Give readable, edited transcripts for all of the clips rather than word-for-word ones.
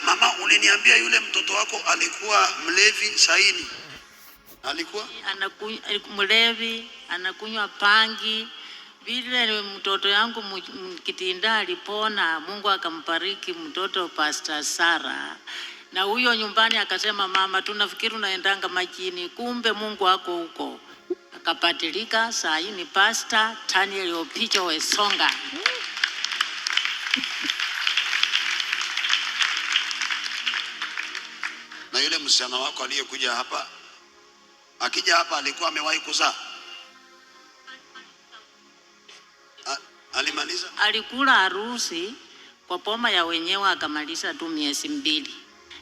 mama, uliniambia yule mtoto wako alikuwa mlevi, saini alikuwa mlevi, anakunywa pangi. Vile mtoto yangu Kitinda alipona, Mungu akambariki mtoto Pastor Sara. Na huyo nyumbani akasema, mama, tunafikiri unaendanga majini, kumbe Mungu wako huko. Akapatilika, saa hii ni Pastor Daniel Opicho Wesonga. Na yule msichana wako aliyekuja hapa, akija hapa alikuwa amewahi kuzaa? Alimaliza? Alikula harusi kwa poma ya wenyewe, akamaliza tu miezi 2.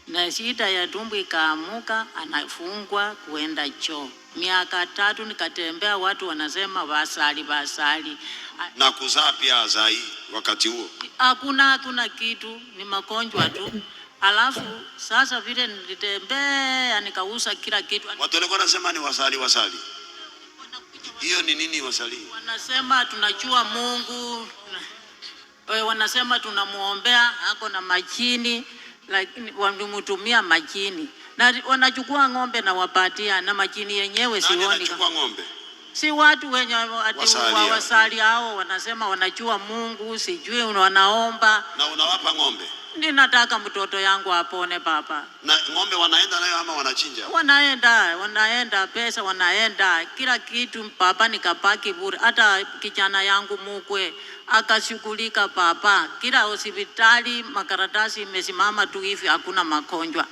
Na shida ya tumbo ikaamuka, anafungwa kuenda choo. Miaka 3 nikatembea, watu wanasema basali. Na kuzaa pia azai wakati huo? Hakuna kitu, ni magonjwa tu. Alafu sasa vile nilitembea nikauza kila kitu. Watu walikuwa wanasema ni wasali. Hiyo ni nini wasali? Wanasema tunajua Mungu. Wanasema tunamuombea, ako na majini, lakini wanamtumia majini. Na wanachukua ng'ombe na wapatia, na majini yenyewe sioni. Nani anachukua ng'ombe? Si watu wenye wasali hao wanasema wanajua Mungu, sijui wanaomba. Na unawapa ng'ombe? Ninataka mtoto yangu apone papa. Na ng'ombe wanaenda nayo ama wanachinja? Wanaenda pesa, wanaenda kila kitu papa, nikapaki bure. Hata kijana yangu mkwe akashughulika papa, kila hospitali makaratasi imesimama tu hivi, hakuna magonjwa.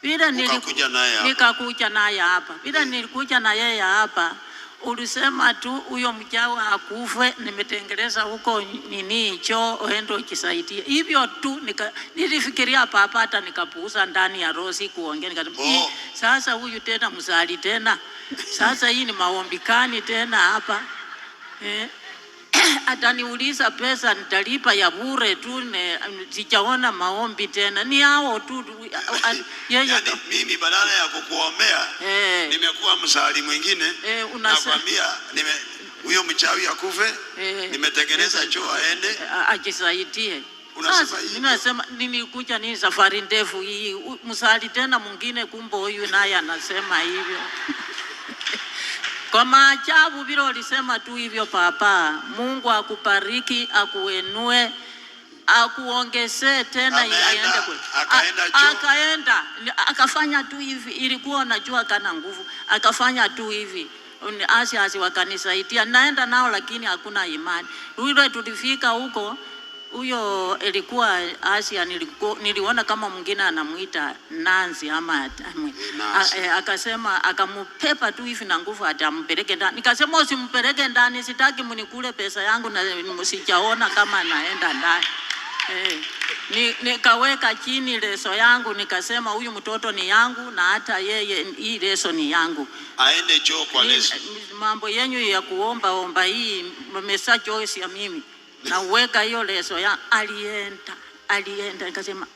Bila nikakuja naye hapa. Bila nilikuja na yeye hapa, ulisema tu huyo mchawi akufe, nimetengeleza huko nini choo, oendo kisaidia. Hivyo tu nilifikiria papa, hata nikapuuza ndani ya rosi kuongea, nikasema sasa huyu tena mzali tena. Sasa hii ni maombi kani tena hapa? Ataniuliza pesa nitalipa ya bure tu, sijaona maombi tena. Ni hao tu yani mimi badala ya kukuombea nimekuwa msali mwingine. Nakwambia huyo mchawi akufe, nimetengeneza choo aende ajisaidie. Ninasema nimekuja ni safari ndefu hii, msali tena mwingine, kumbe huyu naye anasema hivyo. Kwa maajabu vile ulisema tu hivyo papa. Mungu akubariki, akuenue, akuongezee tena. Akaenda akafanya tu hivi, ilikuwa najua kana nguvu, akafanya tu hivi. Asi wakanisaidia, naenda nao lakini hakuna imani. Ule tulifika huko, huyo ilikuwa Asia, niliona kama mwingine anamuita Nancy ama akasema, akamupepa tu hivi na nguvu atampeleke ndani. Nikasema usimpeleke ndani, sitaki mnikule pesa yangu na msijaona kama naenda ndani. Nikaweka chini leso yangu, nikasema huyu mtoto ni yangu, na hata yeye hii leso ni yangu. Aende choo kwa leso. Mambo yenyu ya kuomba hii mmesa Joyce ya mimi. Na uweka hiyo leso ya alienda nikasema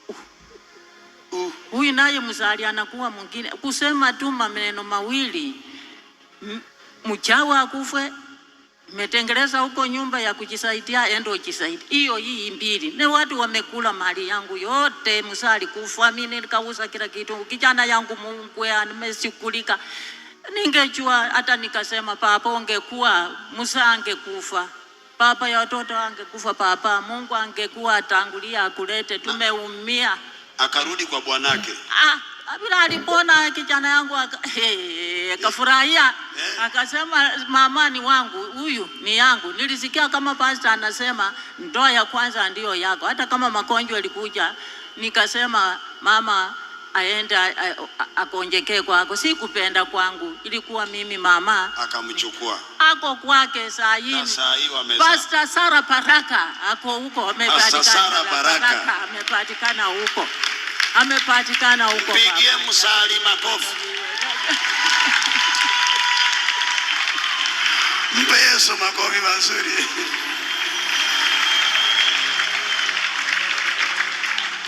huyu naye mzali anakuwa mwingine. Kusema tu maneno mawili, mchawi akufe, metengeleza huko nyumba ya kujisaidia, endo jisaidia. Hiyo hii mbili. Ni watu wamekula mali yangu yote, mzali kufa, mimi nikauza kila kitu. Kijana yangu Mungu amesikulika. Ningejua hata nikasema papa ungekuwa Musa angekufa. Papa ya watoto angekufa papa, Mungu angekuwa atangulia akulete, tumeumia. Akarudi kwa bwanake. Bila alipona kijana yangu akafurahia. Akasema mama ni wangu, huyu ni yangu. Nilisikia kama pastor anasema ndoa ya kwanza ndio yako, hata kama magonjwa yalikuja. Nikasema mama aende akonjekee kwako, si kupenda kwangu, ilikuwa mimi mama. Akamchukua ako kwake saa hii. Pastor Sara Baraka ako huko, amepatikana huko. Pigie msali makofi. Mpe Yesu makofi mazuri.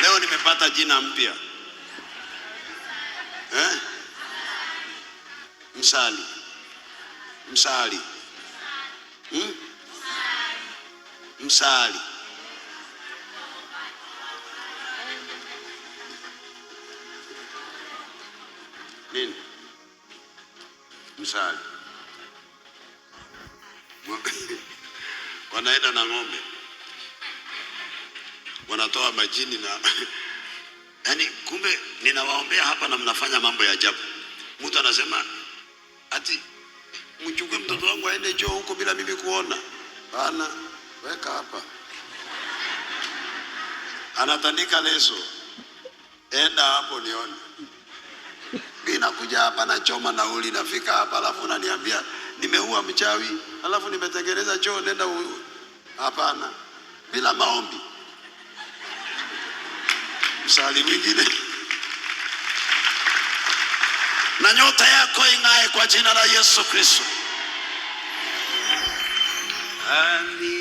Leo nimepata jina mpya. Msali. nini? Msali. Wanaenda na ng'ombe, wanatoa majini na yani, kumbe ninawaombea hapa na mnafanya mambo ya ajabu. Mtu anasema ati mchukue mtoto wangu aende choo huko bila mimi kuona. Bana, weka hapa. Anatandika leso, enda hapo nione. Mimi nakuja hapa na choma nauli, nafika hapa alafu unaniambia nimeua mchawi, alafu nimetengeneza choo, nenda hapana, bila maombi. Msali mwingine. Na nyota yako ing'ae kwa jina la Yesu Kristo. Amen.